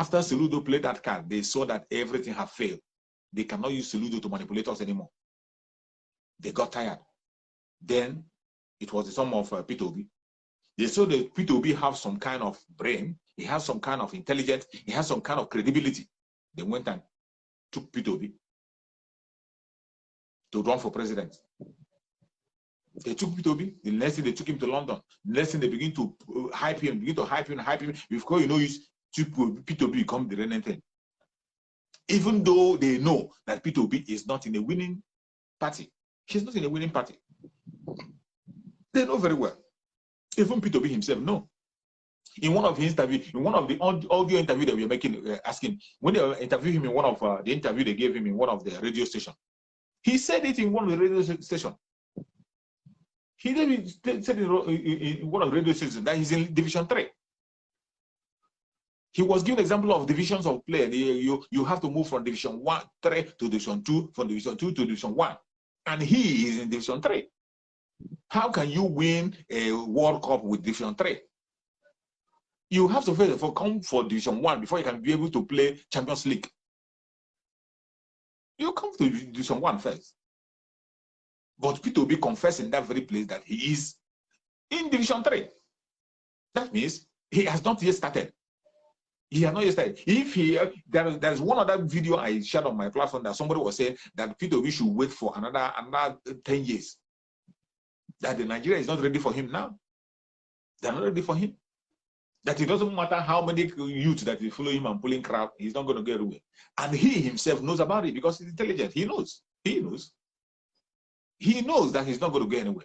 After Soludo played that card, they saw that everything had failed. They cannot use Soludo to manipulate us anymore. They got tired. Then it was the sum of P2B. They saw that P2B have some kind of brain. He has some kind of intelligence. He has some kind of credibility. They went and took P2B to run for president. They took P2B. The next thing they took him to London. The next thing they begin to hype him, hype him. Before you know it, P2B become the reigning thing. Even though they know that P2B is not in a winning party. She's not in a winning party. They know very well. Even P2B himself know. In one of his interviews, in one of the audio interview that we are making, asking, when they interviewed him in one of the interview they gave him in one of the radio stations, he said it in one of the radio stations. He said in one of the radio stations that he's in Division 3. He was given example of divisions of play. You have to move from Division 3 to Division 2, from Division 2 to Division 1. And he is in Division 3. How can you win a World Cup with Division 3? You have to first of all come for Division 1 before you can be able to play Champions League. You come to Division 1 first. But P2B confessed in that very place that he is in Division 3. That means he has not yet started. He has not yet started. If there's one other video I shared on my platform that somebody was saying that P2B should wait for another 10 years. That the Nigeria is not ready for him now. They're not ready for him. That it doesn't matter how many youths that will follow him and pulling crowd, he's not going to get away. And he himself knows about it because he's intelligent. He knows. He knows. He knows that he's not going to get anywhere.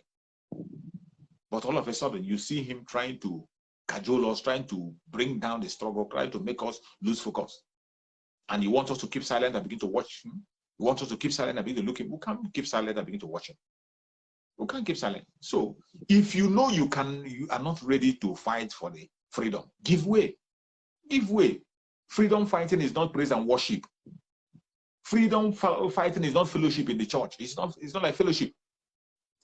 But all of a sudden, you see him trying to cajole us, trying to bring down the struggle, trying to make us lose focus. And he wants us to keep silent and begin to watch him. He wants us to keep silent and begin to look at him. We can't keep silent and begin to watch him. We can't keep silent. So if you know you are not ready to fight for the freedom, give way. Give way. Freedom fighting is not praise and worship. Freedom fighting is not fellowship in the church. It's not like fellowship.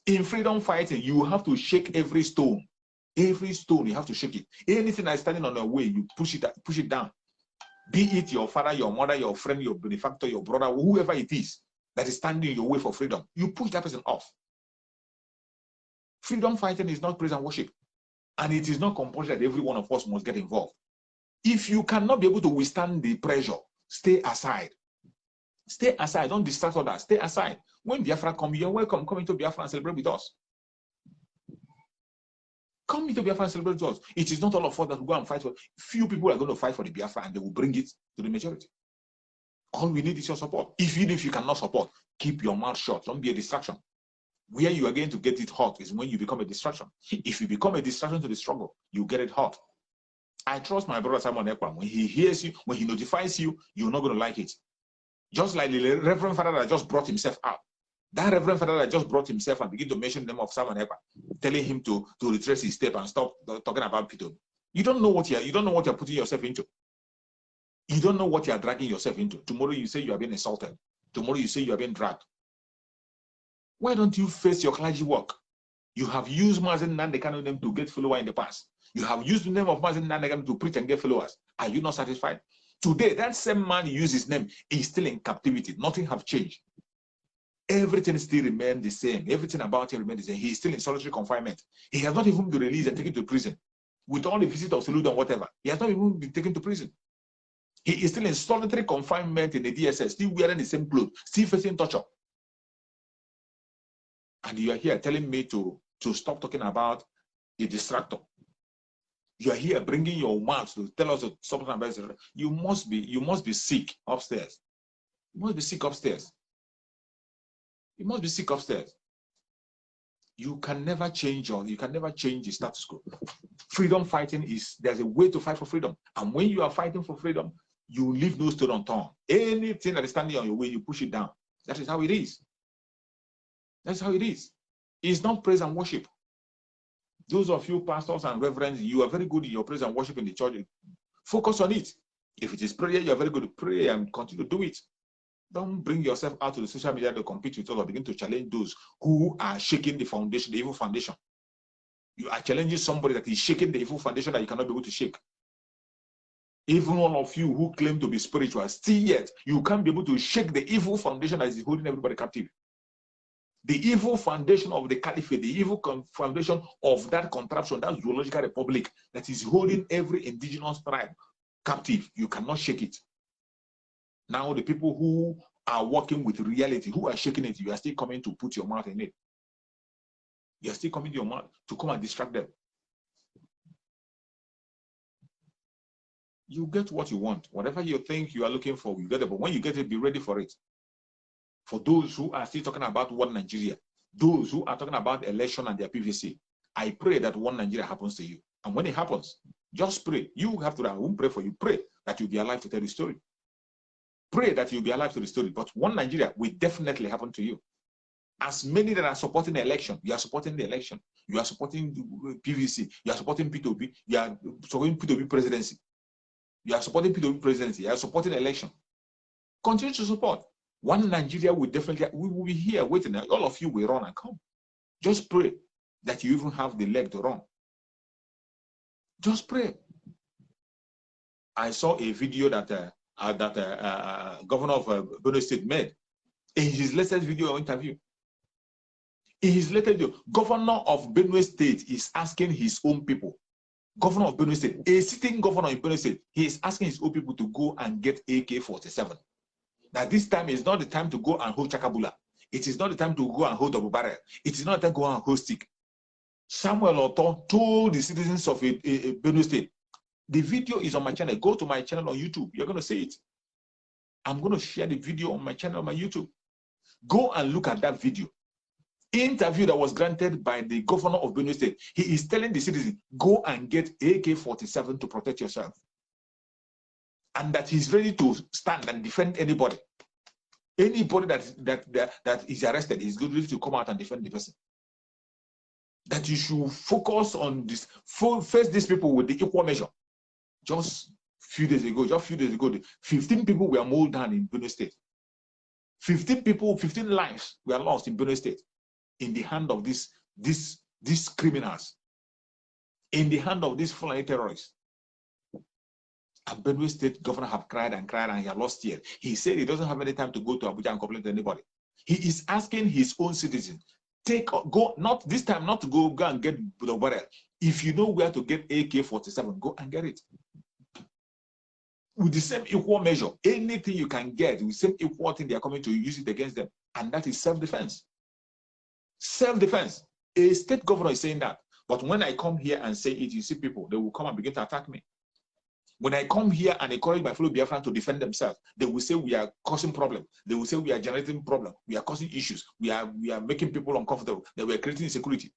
In freedom fighting, you have to shake every stone. Every stone, you have to shake it. Anything that's standing on your way, you push it down. Be it your father, your mother, your friend, your benefactor, your brother, whoever it is that is standing in your way for freedom, you push that person off. Freedom fighting is not praise and worship. And it is not compulsory that every one of us must get involved. If you cannot be able to withstand the pressure, stay aside. Stay aside. Don't distract others. Stay aside. When Biafra come, you're welcome. Come into Biafra and celebrate with us. Come into Biafra and celebrate with us. It is not all of us that will go and fight for. Few people are going to fight for the Biafra and they will bring it to the majority. All we need is your support. Even if you cannot support, keep your mouth shut. Don't be a distraction. Where you are going to get it hot is when you become a distraction. If you become a distraction to the struggle, you get it hot. I trust my brother Simon Ekpa. When he hears you, when he notifies you, you're not going to like it. Just like the Reverend Father that just brought himself out. That Reverend Father that just brought himself and begin to mention the name of Simon Ekpa, telling him to retrace his step and stop talking about P2B. You don't know what you're putting yourself into. You don't know what you're dragging yourself into. Tomorrow you say you are being assaulted. Tomorrow you say you are being dragged. Why don't you face your clergy work? You have used Mazen Nandekano's name to get followers in the past. You have used the name of Mazen Nandekano to preach and get followers. Are you not satisfied? Today, that same man used his name is still in captivity. Nothing have changed. Everything still remains the same. Everything about him remains the same. He is still in solitary confinement. He has not even been released and taken to prison. With all the visit of Salute and whatever, he has not even been taken to prison. He is still in solitary confinement in the DSS, still wearing the same clothes, still facing torture. And you are here telling me to stop talking about a distractor. You are here bringing your mouth to tell us to stop talking about it. You must be sick upstairs. You must be sick upstairs. You must be sick upstairs. You can never change the status quo. Freedom fighting there's a way to fight for freedom. And when you are fighting for freedom, you leave no stone unturned. Anything that is standing on your way, you push it down. That is how it is. That's how it is. It's not praise and worship. Those of you pastors and reverends, you are very good in your praise and worship in the church. Focus on it. If it is prayer, you are very good at prayer and continue to do it. Don't bring yourself out to the social media to compete with others or begin to challenge those who are shaking the foundation, the evil foundation. You are challenging somebody that is shaking the evil foundation that you cannot be able to shake. Even all of you who claim to be spiritual, still yet, you can't be able to shake the evil foundation that is holding everybody captive. The evil foundation of the caliphate, the evil foundation of that contraption, that zoological republic that is holding every indigenous tribe captive. You cannot shake it. Now the people who are working with reality, who are shaking it, you are still coming to put your mouth in it. You are still coming to your mouth to come and distract them. You get what you want. Whatever you think you are looking for, you get it. But when you get it, be ready for it. For those who are still talking about one Nigeria, those who are talking about election and their PVC, I pray that one Nigeria happens to you. And when it happens, just pray. You have to, I won't pray for you. Pray that you'll be alive to tell the story. Pray that you'll be alive to the story. But one Nigeria will definitely happen to you. As many that are supporting the election, you are supporting the election. You are supporting the PVC. You are supporting P2P. You are supporting P2P presidency. You are supporting P2P presidency. You are supporting the election. Continue to support. One Nigeria will definitely, we will be here waiting. All of you will run and come. Just pray that you even have the leg to run. Just pray. I saw a video that governor of Benue State made in his latest video interview. In his latest video, governor of Benue State is asking his own people, governor of Benue State, a sitting governor in Benue State, he is asking his own people to go and get AK-47. Now this time is not the time to go and hold Chakabula. It is not the time to go and hold double barrel. It is not the time to go and hold stick. Samuel Oto told the citizens of Benue State, the video is on my channel. Go to my channel on YouTube. You're going to see it. I'm going to share the video on my channel on my YouTube. Go and look at that video. Interview that was granted by the governor of Benue State. He is telling the citizens, go and get AK-47 to protect yourself. And that he's ready to stand and defend anybody. Anybody that is arrested, he's ready to come out and defend the person. That you should focus on this, face these people with the equal measure. Just a few days ago, 15 people were mowed down in Benue State. 15 people, 15 lives were lost in Benue State in the hand of these criminals, in the hand of these Fulani terrorists. And Benue State governor have cried and cried and he had lost tears. He said he doesn't have any time to go to Abuja and complain to anybody. He is asking his own citizens, go, not this time, not to go and get the barrel. If you know where to get AK-47, go and get it. With the same equal measure, anything you can get, with the same equal thing, they are coming to use it against them. And that is self-defense. Self-defense. A state governor is saying that. But when I come here and say it, you see people, they will come and begin to attack me. When I come here and encourage my fellow Biafrans to defend themselves, they will say we are causing problems. They will say we are generating problems. We are causing issues. We are making people uncomfortable. That we are creating insecurity.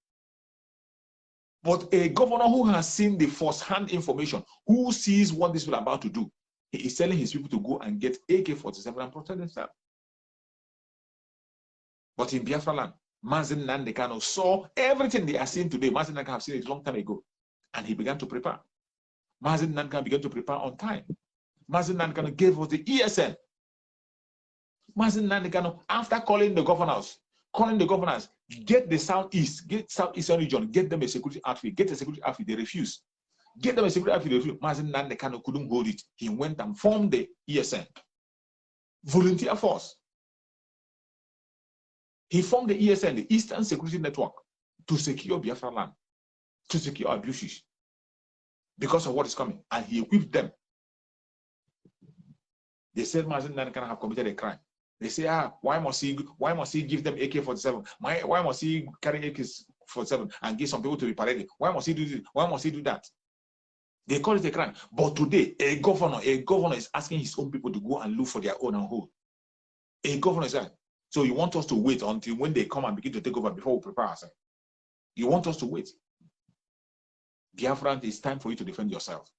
But a governor who has seen the first-hand information, who sees what these people are about to do, he is telling his people to go and get AK-47 and protect themselves. But in Biafra land, Mazen Nnamdi Kanu saw everything they are seeing today. Mazen Nnamdi Kanu have seen it a long time ago. And he began to prepare. Mazen Nnamdi Kanu began to prepare on time. Mazen Nnamdi Kanu gave us the ESN. Mazen Nnamdi Kanu, after calling the governors, get the Southeast, get Southeastern region, get them a security outfit, get a security outfit, they refuse. Get them a security outfit, they refuse. Mazen Nnamdi Kanu couldn't hold it. He went and formed the ESN. Volunteer force. He formed the ESN, the Eastern Security Network, to secure Biafra land, to secure abuses, because of what is coming. And he equipped them. They said Mazen Nnamdi Kanu have committed a crime. They say, why must he give them AK-47? Why must he carry AK-47 and give some people to be paraded? Why must he do this? Why must he do that? They call it a crime. But today, a governor is asking his own people to go and look for their own and hold. A governor is saying, so you want us to wait until when they come and begin to take over before we prepare ourselves? You want us to wait? Biafran, it's time for you to defend yourself.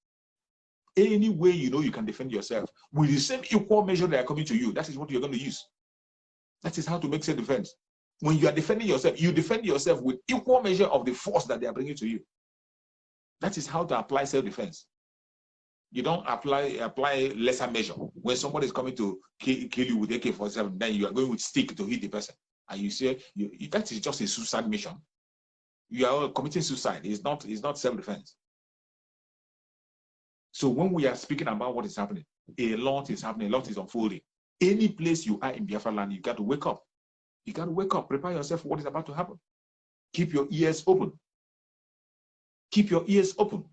Any way you know you can defend yourself with the same equal measure that are coming to you, that is what you're going to use. That is how to make self-defense. When you are defending yourself, you defend yourself with equal measure of the force that they are bringing to you. That is how to apply self-defense. You don't apply lesser measure. When somebody is coming to kill you with AK-47, then you are going with stick to hit the person. And you say, that is just a suicide mission. You are committing suicide. It's not self-defense. So when we are speaking about what is happening, a lot is happening, a lot is unfolding. Any place you are in Biafra land, you got to wake up. You got to wake up, prepare yourself for what is about to happen. Keep your ears open. Keep your ears open.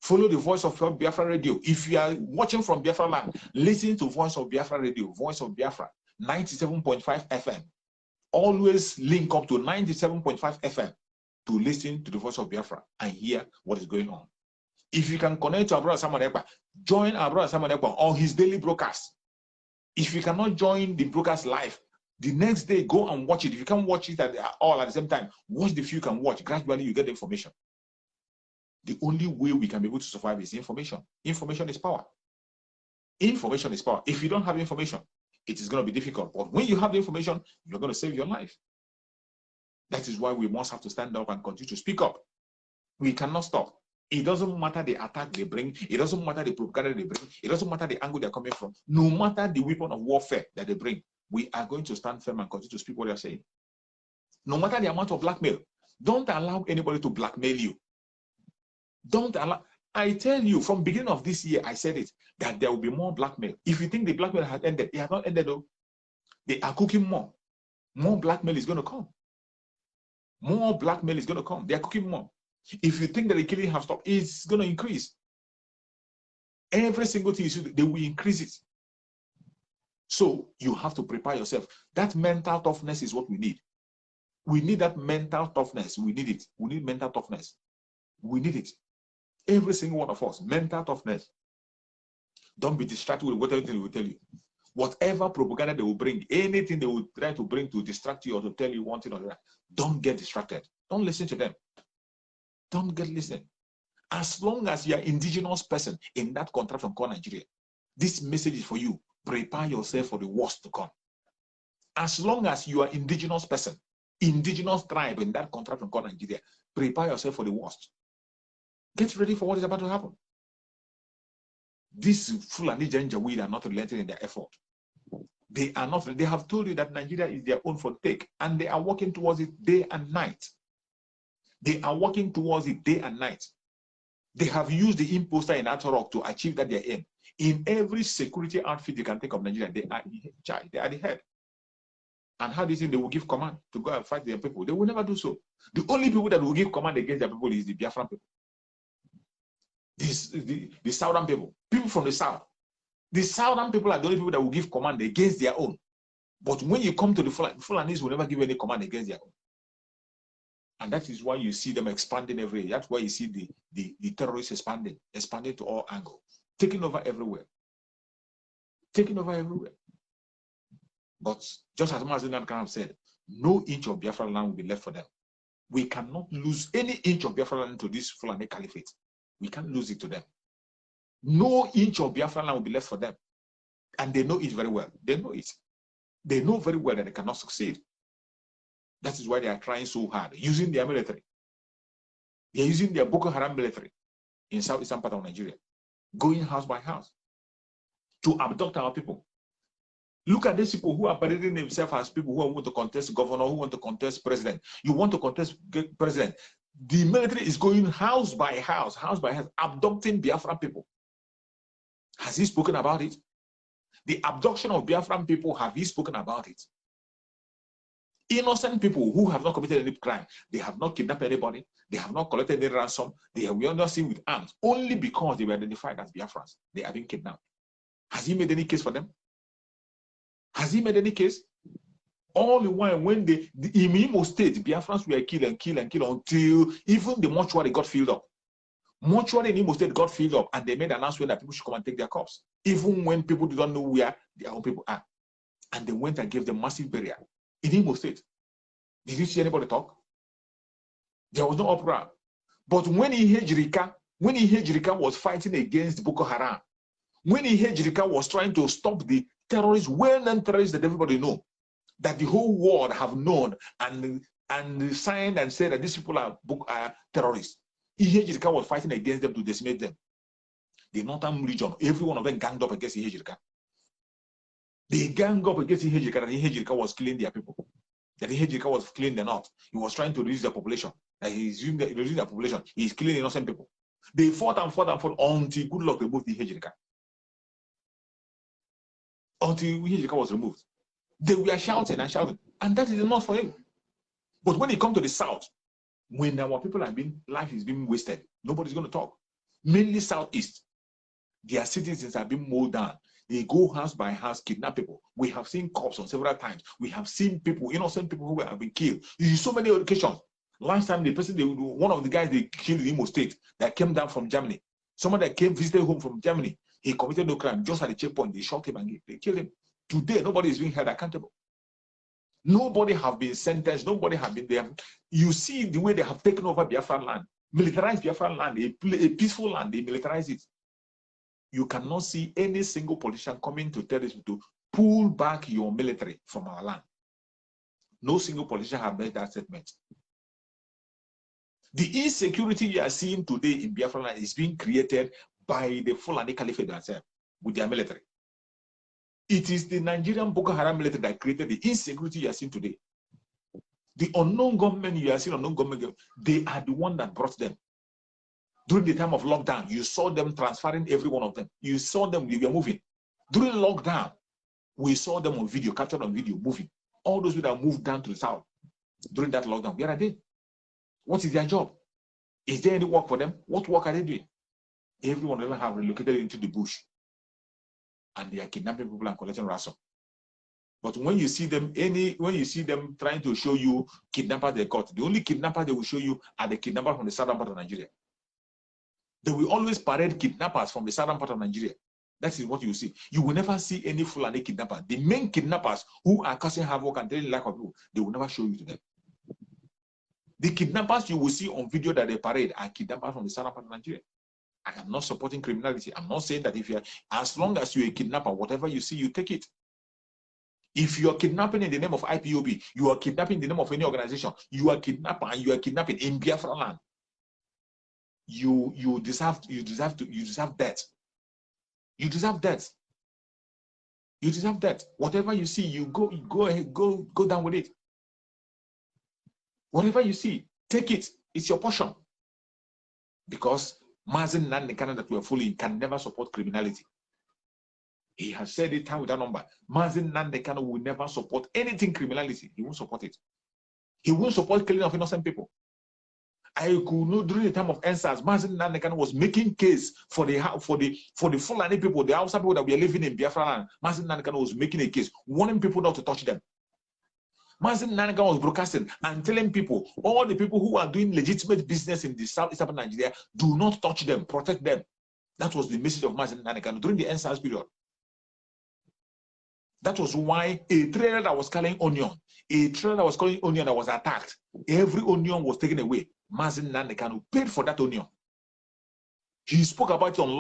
Follow the voice of Biafra radio. If you are watching from Biafra land, listen to Voice of Biafra radio, Voice of Biafra, 97.5 FM. Always link up to 97.5 FM to listen to the Voice of Biafra and hear what is going on. If you can connect to our brother Samuel Ekpa, join our brother Samuel Ekpa on his daily broadcast. If you cannot join the broadcast live, the next day go and watch it. If you can't watch it all at the same time, watch the few you can watch. Gradually, you get the information. The only way we can be able to survive is information. Information is power. Information is power. If you don't have information, it is going to be difficult. But when you have the information, you're going to save your life. That is why we must have to stand up and continue to speak up. We cannot stop. It doesn't matter the attack they bring. It doesn't matter the propaganda they bring. It doesn't matter the angle they're coming from. No matter the weapon of warfare that they bring, we are going to stand firm and continue to speak what they're saying. No matter the amount of blackmail, don't allow anybody to blackmail you. Don't allow. I tell you, from the beginning of this year, I said it, that there will be more blackmail. If you think the blackmail has ended, it has not ended though. They are cooking more. More blackmail is going to come. More blackmail is going to come. They are cooking more. If you think that the killing has stopped, it's going to increase. Every single thing you see, they will increase it. So you have to prepare yourself. That mental toughness is what we need. We need that mental toughness. We need it. We need mental toughness. We need it. Every single one of us, mental toughness. Don't be distracted with whatever they will tell you. Whatever propaganda they will bring, anything they will try to bring to distract you or to tell you one thing or the other, don't get distracted. Don't listen to them. Don't get listened. As long as you are indigenous person in that contraption called Nigeria, this message is for you. Prepare yourself for the worst to come. As long as you are indigenous person, indigenous tribe in that contraption called Nigeria, prepare yourself for the worst. Get ready for what is about to happen. These Fulani Janjaweed are not relenting in their effort. They are not. They have told you that Nigeria is their own for take, and they are working towards it day and night. They are working towards it day and night. They have used the imposter in Atorok to achieve that their aim. In every security outfit you can think of Nigeria, they are in charge. They are the head. And how do you think they will give command to go and fight their people? They will never do so. The only people that will give command against their people is the Biafran people. The southern people from the south. The southern people are the only people that will give command against their own. But when you come to the Fulanis will never give any command against their own. And that is why you see them expanding everywhere. That's why you see the terrorists expanding to all angles, taking over everywhere. Taking over everywhere. But just as Mazinan kind of said, no inch of Biafra land will be left for them. We cannot lose any inch of Biafra land to this Fulani Caliphate. We can't lose it to them. No inch of Biafra land will be left for them. And they know it very well. They know it. They know very well that they cannot succeed. That is why they are trying so hard, using their military. They are using their Boko Haram military in southeastern part of Nigeria, going house by house to abduct our people. Look at these people who are parading themselves as people who want to contest governor, who want to contest president. You want to contest president. The military is going house by house, abducting Biafran people. Has he spoken about it? The abduction of Biafran people, have he spoken about it? Innocent people who have not committed any crime, they have not kidnapped anybody, they have not collected any ransom, they were not seen with arms, only because they were identified as Biafrans. They have been kidnapped. Has he made any case for them? Has he made any case? All the while, when in Imo State, Biafrans were killed until even the mortuary got filled up. Mortuary in Imo State got filled up, and they made an announcement that people should come and take their corpse, even when people did not know where their own people are. And they went and gave them massive burial in Imo State. Did you see anybody talk? There was no uproar. But when Ihejirika was fighting against Boko Haram, when Ihejirika was trying to stop the terrorists, well-known terrorists that everybody knows, that the whole world have known and signed and said that these people are terrorists. Ihejirika was fighting against them to decimate them. The northern region, every one of them ganged up against Ihejirika. They ganged up against Ihejirika, and Ihejirika was killing their people. That Ihejirika was killing the north. He was trying to reduce the population. That he's reducing the population. He's killing innocent people. They fought and fought and fought until good luck removed the Hejrika. Until Hejrika was removed. They were shouting and shouting, and that is enough for him. But when it comes to the south, when our people are being, life is being wasted, nobody's going to talk. Mainly southeast, their citizens are being mowed down. They go house by house, kidnap people. We have seen cops on several times. We have seen people, innocent people who have been killed. You so many occasions. Last time, one of the guys they killed in Imo State that came down from Germany. Someone that came visited home from Germany. He committed no crime. Just at the checkpoint, they shot him and they killed him. Today, nobody is being held accountable. Nobody have been sentenced. Nobody have been there. You see the way they have taken over Biafran land, militarized Biafran land, a peaceful land. They militarize it. You cannot see any single politician coming to tell us to pull back your military from our land. No single politician have made that statement. The insecurity you are seeing today in Biafra land is being created by the Fulani Caliphate themselves with their military. It is the Nigerian Boko Haram military that created the insecurity you are seeing today. The unknown government you are seeing, unknown government, they are the one that brought them. During the time of lockdown, you saw them transferring every one of them. You saw them, they were moving. During lockdown, we saw them on video, captured on video, moving. All those people that moved down to the south during that lockdown, where are they? What is their job? Is there any work for them? What work are they doing? Everyone of them have relocated into the bush. And they are kidnapping people and collecting ransom. But when you see them, trying to show you kidnappers they caught, the only kidnappers they will show you are the kidnappers from the southern part of Nigeria. They will always parade kidnappers from the southern part of Nigeria. That is what you see. You will never see any Fulani kidnapper. The main kidnappers who are causing havoc and telling lack of people, they will never show you to them. The kidnappers you will see on video that they parade are kidnappers from the southern part of Nigeria. I am not supporting criminality. I'm not saying that if you are, as long as you're a kidnapper, whatever you see, you take it. If you are kidnapping in the name of IPOB, you are kidnapping in the name of any organization, you are kidnapper and you are kidnapping in Biafra land. You deserve death. You deserve death. You deserve death. Whatever you see, you go ahead, go down with it. Whatever you see, take it. It's your portion. Because Mazen Nandekano that we are following can never support criminality. He has said it time without number. Mazen Nandekano will never support anything criminality. He won't support it. He won't support killing of innocent people. I could know during the time of NSAS, Mazen Nandekano was making case for the Fulani people, the Hausa people that were living in Biafra land. Mazen Nandekano was making a case, warning people not to touch them. Mazen Nandekano was broadcasting and telling people, all the people who are doing legitimate business in the southeastern Nigeria, do not touch them, protect them. That was the message of Mazen Nandekano during the NSAS period. That was why a trader that was carrying onion, that was attacked, every onion was taken away. Mazen Nandekano paid for that onion. He spoke about it on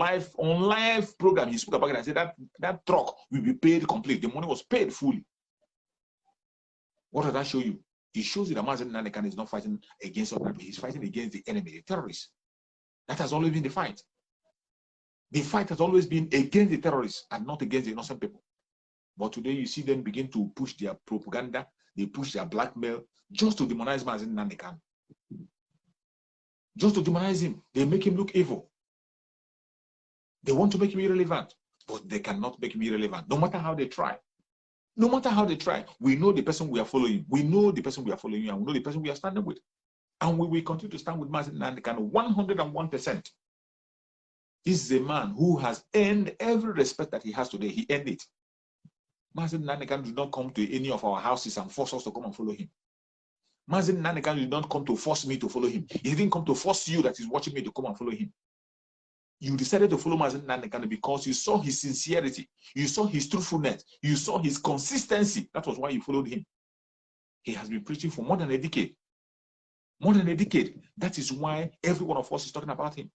live program. He spoke about it and said that truck will be paid complete. The money was paid fully. What does that show you? It shows you that Mazen Nandekano is not fighting against other people. He's fighting against the enemy, the terrorists. That has always been the fight. The fight has always been against the terrorists and not against the innocent people. But today you see them begin to push their propaganda, they push their blackmail just to demonize Mazen Nandekano. Just to demonize him. They make him look evil. They want to make him irrelevant, but they cannot make him irrelevant, no matter how they try. No matter how they try, we know the person we are following. We know the person we are following, and we know the person we are standing with. And we will continue to stand with Mazen Nandekano 101%. This is a man who has earned every respect that he has today. He earned it. Mazen Nandekano did not come to any of our houses and force us to come and follow him. Mazen Nandekano did not come to force me to follow him. He didn't come to force you that is watching me to come and follow him. You decided to follow Mazen Nandekano because you saw his sincerity, you saw his truthfulness, you saw his consistency. That was why you followed him. He has been preaching for more than a decade. More than a decade. That is why every one of us is talking about him.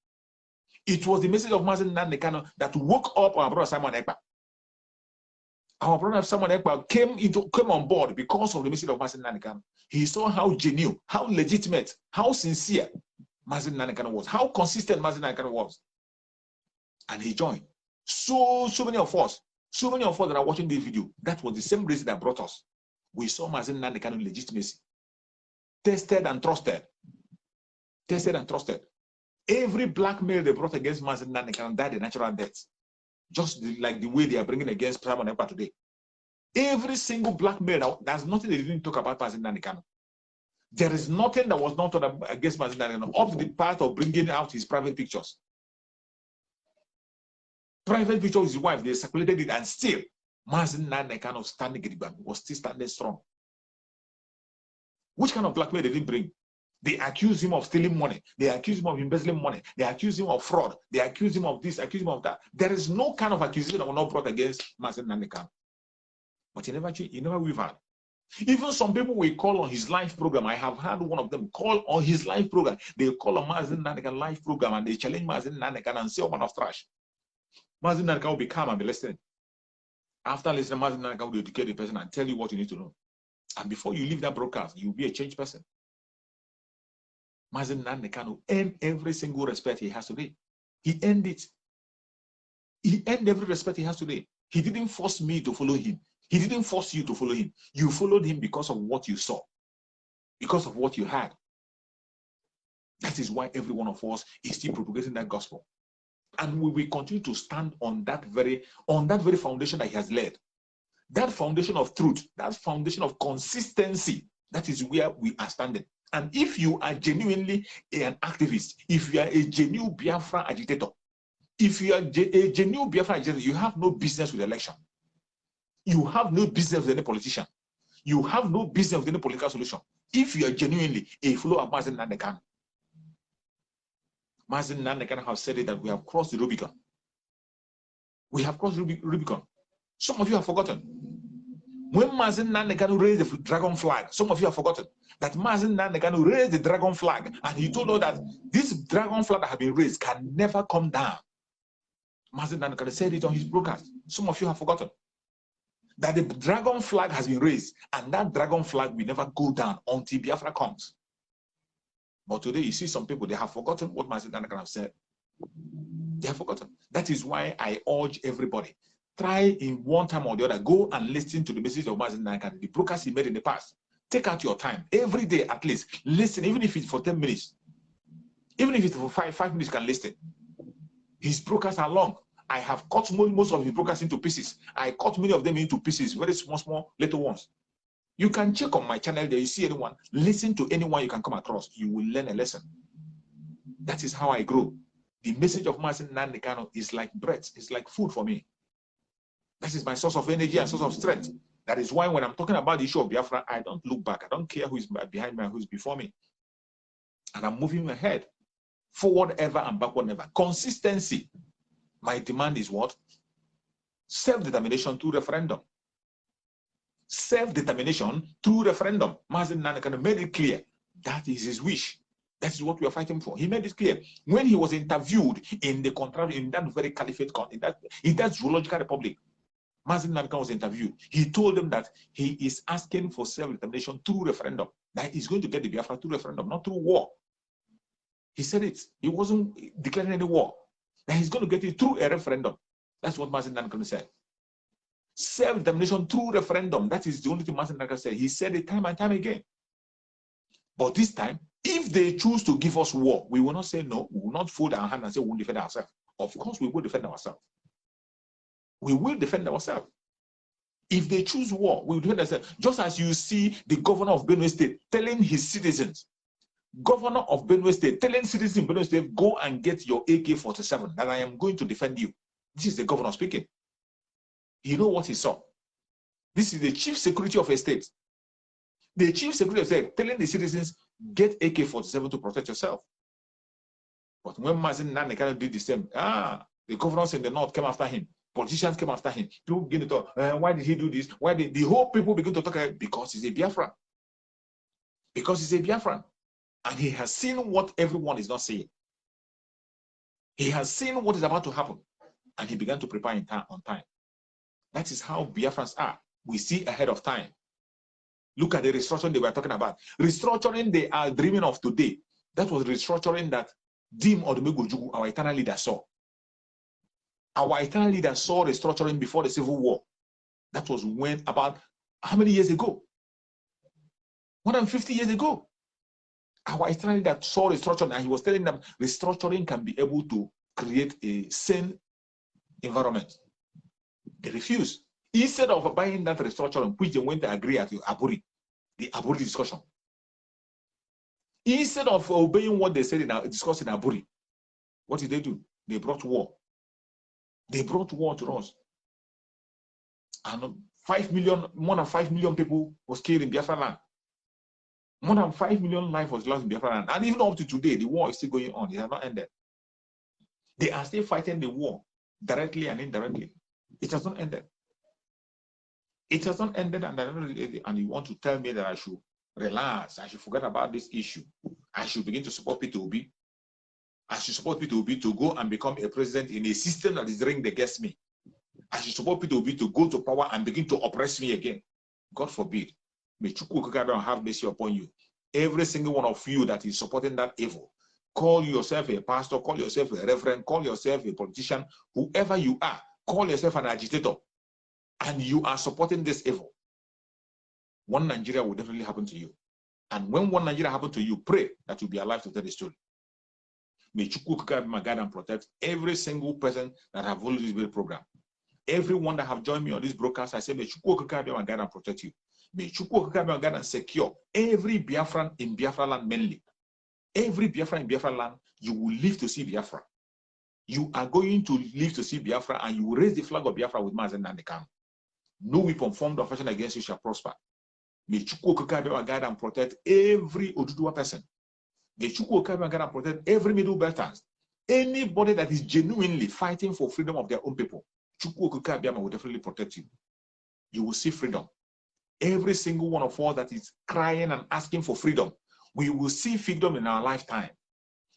It was the message of Mazen Nandekano that woke up our brother Simon Ekpa. Our brother Simon Ekpa came on board because of the message of Mazen Nandekano. He saw how genuine, how legitimate, how sincere Mazen Nandekano was, how consistent Mazen Nandekano was. And he joined. So many of us that are watching this video, that was the same reason that brought us. We saw Mazen Nandekano legitimacy. Tested and trusted. Tested and trusted. Every black male they brought against Mazi Nnamdi Kanu died a natural death. Just like the way they are bringing against Simon Ekpa today. Every single black male, there's nothing they didn't talk about Mazi Nnamdi Kanu. There is nothing that was not done against Mazi Nnamdi Kanu, up to the part of bringing out his private pictures. Private picture of his wife, they circulated it, and still, Mazi Nnamdi Kanu was still standing strong. Which kind of blackmail they didn't bring? They accuse him of stealing money. They accuse him of embezzling money. They accuse him of fraud. They accuse him of this, accuse him of that. There is no kind of accusation that was not brought against Mazi Nnamdi Kanu. But he never we've had. Even some people will call on his live program. I have had one of them call on his live program. They call on Mazi Nnamdi Kanu live program and they challenge Mazi Nnamdi Kanu and say all manner of trash. Mazi Nnamdi Kanu will be calm and be listening. After listening, Mazi Nnamdi Kanu will educate the person and tell you what you need to know. And before you leave that broadcast, you'll be a changed person. Mazi Nnamdi Kanu earned every single respect he has today. He earned it. He earned every respect he has today. He didn't force me to follow him. He didn't force you to follow him. You followed him because of what you saw, because of what you had. That is why every one of us is still propagating that gospel. And we will continue to stand on that very foundation that he has laid. That foundation of truth, that foundation of consistency, that is where we are standing. And if you are genuinely an activist, if you are a genuine Biafra agitator, if you are a genuine Biafra agitator, you have no business with election. You have no business with any politician. You have no business with any political solution. If you are genuinely a follower of Mazi Nnamdi Kanu. Mazi Nnamdi Kanu have said it that we have crossed the Rubicon. We have crossed Rubicon. Some of you have forgotten. When Mazi Nnamdi Kanu raised the dragon flag, some of you have forgotten that Mazi Nnamdi Kanu raised the dragon flag, and he told us that this dragon flag that has been raised can never come down. Mazi Nnamdi Kanu said it on his broadcast. Some of you have forgotten that the dragon flag has been raised, and that dragon flag will never go down until Biafra comes. But today, you see some people, they have forgotten what Mazi Nnamdi Kanu said. They have forgotten. That is why I urge everybody, try in one time or the other, go and listen to the message of Mazi Nnamdi Kanu, the broadcast he made in the past. Take out your time, every day at least. Listen, even if it's for 10 minutes. Even if it's for 5 minutes, you can listen. His broadcasts are long. I have cut most of his broadcasts into pieces. I cut many of them into pieces, very small, little ones. You can check on my channel there. You see anyone, listen to anyone you can come across. You will learn a lesson. That is how I grow. The message of Mazi Nnamdi Kanu is like bread. It's like food for me. That is my source of energy and source of strength. That is why when I'm talking about the issue of Biafra, I don't look back. I don't care who is behind me and who is before me. And I'm moving ahead. Forward ever and backward never. Consistency. My demand is what? Self-determination through referendum. Self-determination through referendum. Mazi Nnamdi Kanu made it clear. That is his wish. That is what we are fighting for. He made it clear. When he was interviewed in the contrary, in that very caliphate, in that zoological republic, Mazi Nnamdi Kanu was interviewed. He told them that he is asking for self-determination through referendum. That he's going to get the Biafra through referendum, not through war. He said it. He wasn't declaring any war. That he's going to get it through a referendum. That's what Mazi Nnamdi Kanu said. Self-determination through referendum. That is the only thing Mazi Nnamdi Kanu said. He said it time and time again. But this time, if they choose to give us war, we will not say no. We will not fold our hand and say we will defend ourselves. Of course, we will defend ourselves. We will defend ourselves. If they choose war, we will defend ourselves. Just as you see the governor of Benue State telling his citizens, governor of Benue State telling citizens in Benue State, go and get your AK-47, that I am going to defend you. This is the governor speaking. You know what he saw? This is the chief security of a state. The chief security of a state telling the citizens, get AK-47 to protect yourself. But when Mazi Nnamdi Kanu did the same, the governors in the north came after him. Politicians came after him. People begin to talk, why did he do this? Why did the whole people begin to talk? Because he's a Biafran. Because he's a Biafran. And he has seen what everyone is not seeing. He has seen what is about to happen. And he began to prepare on time. That is how Biafrans are. We see ahead of time. Look at the restructuring they were talking about. Restructuring they are dreaming of today. That was restructuring that Dim Odumegwu, our eternal leader, saw. Our eternal leader saw restructuring before the Civil War. That was when, about how many years ago? More than 50 years ago. Our external leader saw restructuring, and he was telling them restructuring can be able to create a sane environment. They refused. Instead of buying that restructuring, which they went to agree at Aburi, the Aburi discussion. Instead of obeying what they said in discussing Aburi, what did they do? They brought war. They brought war to us. And 5 million, more than 5 million people was killed in Biafra land. More than 5 million lives was lost in Biafra land. And even up to today, the war is still going on. It has not ended. They are still fighting the war directly and indirectly. It has not ended. It has not ended, and you want to tell me that I should relax, I should forget about this issue. I should begin to support P2B. I should support P2B to go and become a president in a system that is ringed against me. I should support P2B to go to power and begin to oppress me again. God forbid. May Chukwu have mercy upon you. Every single one of you that is supporting that evil, call yourself a pastor, call yourself a reverend, call yourself a politician, whoever you are, call yourself an agitator, and you are supporting this evil. One Nigeria will definitely happen to you. And when one Nigeria happens to you, pray that you'll be alive to tell the story. May Chukwu guide and protect every single person that have followed this very program. Everyone that have joined me on this broadcast, I say, may Chukwu guide and protect you. May Chukwu guide and secure every Biafran in Biafra land mainly. Every Biafran in Biafra land, you will live to see Biafra. You are going to live to see Biafra, and you will raise the flag of Biafra with Mazen Nandekam. No weapon formed or fashioned against you shall prosper. May Chukwu guide and protect every Oduduwa person. May Chukwu guide and protect every Middle Belters. Anybody that is genuinely fighting for freedom of their own people, Chukwu will definitely protect you. You will see freedom. Every single one of us that is crying and asking for freedom, we will see freedom in our lifetime.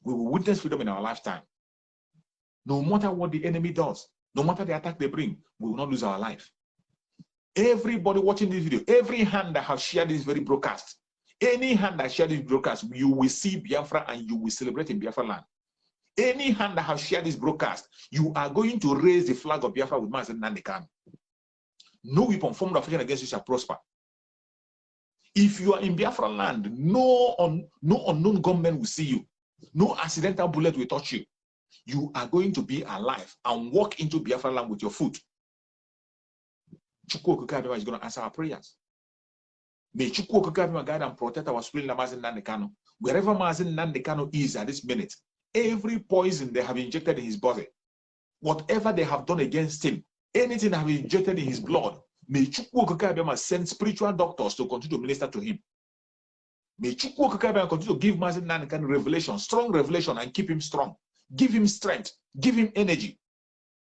We will witness freedom in our lifetime. No matter what the enemy does, no matter the attack they bring, we will not lose our life. Everybody watching this video, every hand that has shared this very broadcast, any hand that shared this broadcast, you will see Biafra and you will celebrate in Biafra land. Any hand that has shared this broadcast, you are going to raise the flag of Biafra with Mazen Nandekam. No weapon formed of against you shall prosper. If you are in Biafra land, no unknown gunman will see you. No accidental bullet will touch you. You are going to be alive and walk into Biafra land with your foot. Chukwu Okike is going to answer our prayers. May Chukwu Okike guide and protect our spirit, Mazen Nandekano. Wherever Mazen Nandekano is at this minute, every poison they have injected in his body, whatever they have done against him, anything they have injected in his blood, may Chukwu Okike send spiritual doctors to continue to minister to him. May Chukwu Okike continue to give Mazen Nandekano revelation, strong revelation, and keep him strong. Give him strength, give him energy,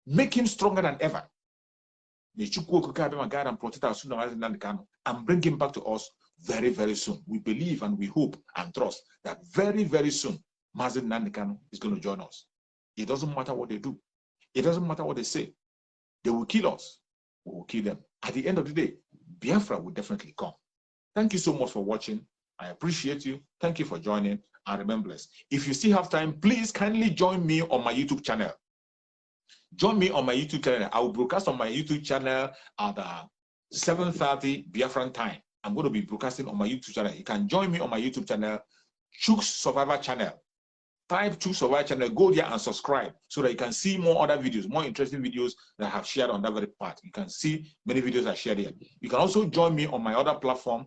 make him stronger than ever. May Chukwu Okike guide and protect our son Mazen Nandekano and bring him back to us very, very soon. We believe and we hope and trust that very, very soon Mazen Nandekano is going to join us. It doesn't matter what they do. It doesn't matter what they say. They will kill us. We will kill them. At the end of the day, Biafra will definitely come. Thank you so much for watching. I appreciate you. Thank you for joining. And remember, if you still have time, please kindly join me on my YouTube channel. Join me on my YouTube channel. I will broadcast on my YouTube channel at 7:30 Biafran time. I'm going to be broadcasting on my YouTube channel. You can join me on my YouTube channel, Chuk's Survivor channel. Type Chuk's Survivor channel, go there and subscribe so that you can see more other videos, more interesting videos that I have shared on that very part. You can see many videos I shared here. You can also join me on my other platform,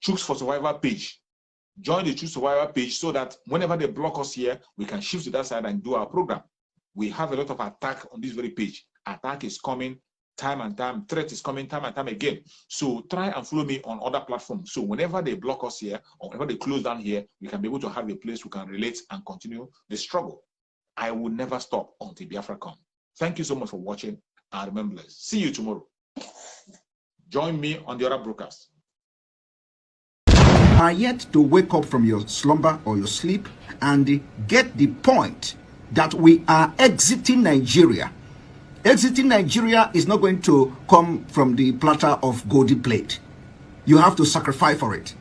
Chuk's for Survivor page. Join the Chuk's Survivor page so that whenever they block us here, we can shift to that side and do our program. We have a lot of attack on this very page. Attack is coming time and time. Threat is coming time and time again. So try and follow me on other platforms. So whenever they block us here or whenever they close down here, we can be able to have a place we can relate and continue the struggle. I will never stop until Biafra comes. Thank you so much for watching. And remember, see you tomorrow. Join me on the other broadcast. Are yet to wake up from your slumber or your sleep and get the point that we are exiting Nigeria. Exiting Nigeria is not going to come from the platter of golden plate. You have to sacrifice for it.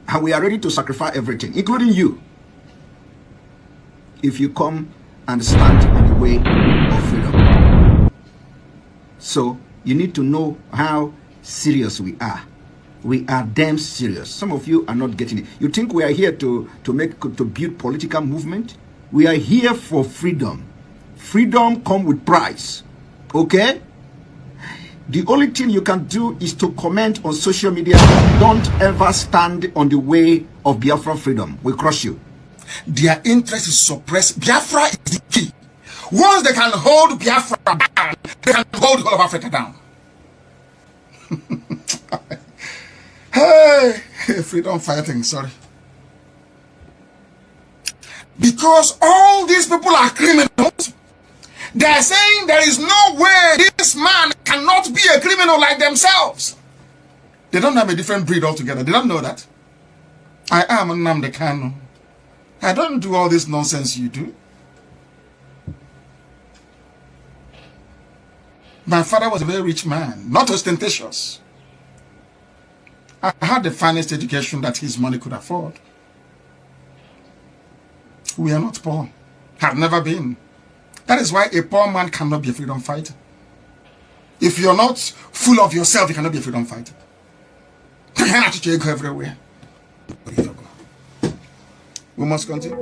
And we are ready to sacrifice everything, including you, if you come and stand in the way of freedom. So you need to know how serious we are We are damn serious. Some of you are not getting it. You think we are here to build political movement? We are here for freedom. Freedom comes with price. Okay? The only thing you can do is to comment on social media. Don't ever stand on the way of Biafra freedom. We crush you. Their interest is suppressed. Biafra is the key. Once they can hold Biafra down, they can hold all of Africa down. Hey, freedom fighting, sorry. Because all these people are criminals. They're saying there is no way this man cannot be a criminal like themselves. They don't have a different breed altogether. They don't know that. I am Nnamdi Kanu. I don't do all this nonsense you do. My father was a very rich man, not ostentatious. I had the finest education that his money could afford. We are not poor. Have never been. That is why a poor man cannot be a freedom fighter. If you're not full of yourself, you cannot be a freedom fighter. You cannot go everywhere. We must continue.